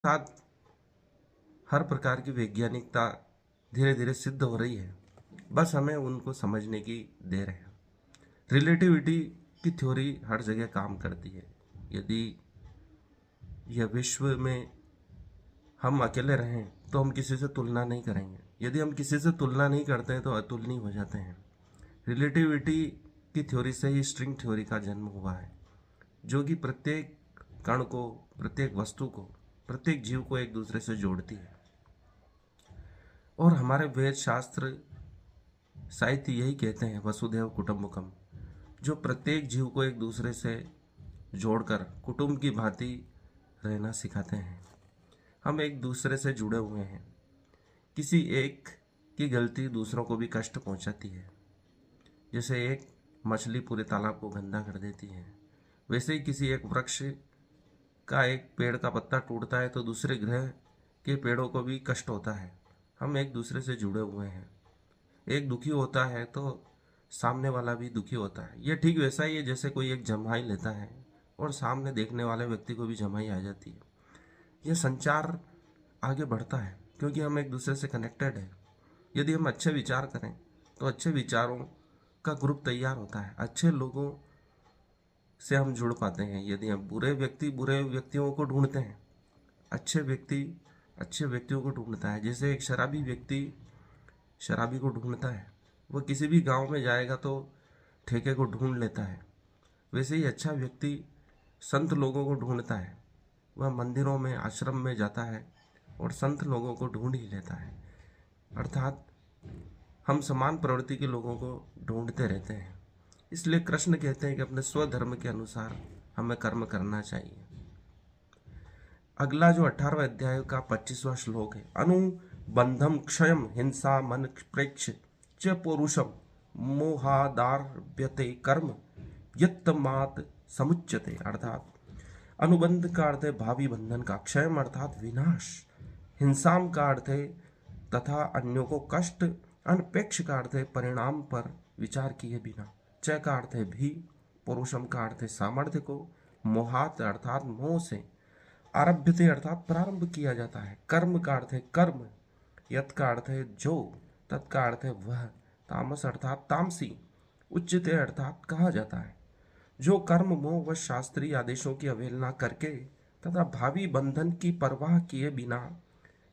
साथ हर प्रकार की वैज्ञानिकता धीरे धीरे सिद्ध हो रही है, बस हमें उनको समझने की देर है। रिलेटिविटी की थ्योरी हर जगह काम करती है। यदि यह विश्व में हम अकेले रहें तो हम किसी से तुलना नहीं करेंगे। यदि हम किसी से तुलना नहीं करते हैं तो अतुलनीय हो जाते हैं। रिलेटिविटी की थ्योरी से ही स्ट्रिंग थ्योरी का जन्म हुआ है, जो कि प्रत्येक कण को, प्रत्येक वस्तु को, प्रत्येक जीव को एक दूसरे से जोड़ती है। और हमारे वेद शास्त्र साहित्य यही कहते हैं, वसुधैव कुटुम्बकम, जो प्रत्येक जीव को एक दूसरे से जोड़कर कुटुंब की भांति रहना सिखाते हैं। हम एक दूसरे से जुड़े हुए हैं। किसी एक की गलती दूसरों को भी कष्ट पहुंचाती है। जैसे एक मछली पूरे तालाब को गंदा कर देती है, वैसे ही किसी एक वृक्ष का एक पेड़ का पत्ता टूटता है तो दूसरे ग्रह के पेड़ों को भी कष्ट होता है। हम एक दूसरे से जुड़े हुए हैं। एक दुखी होता है तो सामने वाला भी दुखी होता है। यह ठीक वैसा ही है जैसे कोई एक जम्हाई लेता है और सामने देखने वाले व्यक्ति को भी जम्हाई आ जाती है। यह संचार आगे बढ़ता है क्योंकि हम एक दूसरे से कनेक्टेड है। यदि हम अच्छे विचार करें तो अच्छे विचारों का ग्रुप तैयार होता है। अच्छे लोगों से हम जुड़ पाते हैं। यदि हम बुरे व्यक्तियों को ढूंढते हैं, अच्छे व्यक्ति अच्छे व्यक्तियों को ढूंढता है। जैसे एक शराबी व्यक्ति शराबी को ढूंढता है, वह किसी भी गांव में जाएगा तो ठेके को ढूंढ लेता है। वैसे ही अच्छा व्यक्ति संत लोगों को ढूंढता है। वह मंदिरों में, आश्रम में जाता है और संत लोगों को ढूंढ ही लेता है। अर्थात हम समान प्रवृत्ति के लोगों को ढूंढते रहते हैं। इसलिए कृष्ण कहते हैं कि अपने स्वधर्म के अनुसार हमें कर्म करना चाहिए। अगला जो 18वें अध्याय का 25वां श्लोक है, अनुबंधम क्षयम हिंसा मन प्रेक्ष च पौरुषम मोहादारभ्यते कर्म यत्तमात् समुच्यते। अर्थात अनुबंध का अर्थ है भावी बंधन का, क्षयम अर्थात विनाश, हिंसाम का अर्थ है तथा अन्यों को कष्ट, अनपेक्ष का अर्थ है परिणाम पर विचार किए बिना, च का अर्थ है भी, पुरुषम का अर्थ है सामर्थ्य को, मोहात अर्थात मोह से, आरभ्यते अर्थात प्रारंभ किया जाता है, कर्म का अर्थ है कर्म, यत का अर्थ है जो, तत् का अर्थ है वह, तामस अर्थात तामसी, उच्चते अर्थात कहा जाता है। जो कर्म मोह व शास्त्रीय आदेशों की अवहेलना करके तथा भावी बंधन की परवाह किए बिना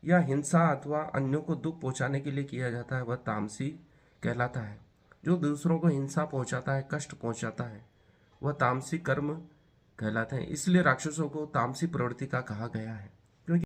या हिंसा अथवा अन्यों को दुख पहुंचाने के लिए किया जाता है, वह तामसी कहलाता है। जो दूसरों को हिंसा पहुंचाता है, कष्ट पहुंचाता है, वह तामसी कर्म कहलाते हैं। इसलिए राक्षसों को तामसी प्रवृत्ति का कहा गया है।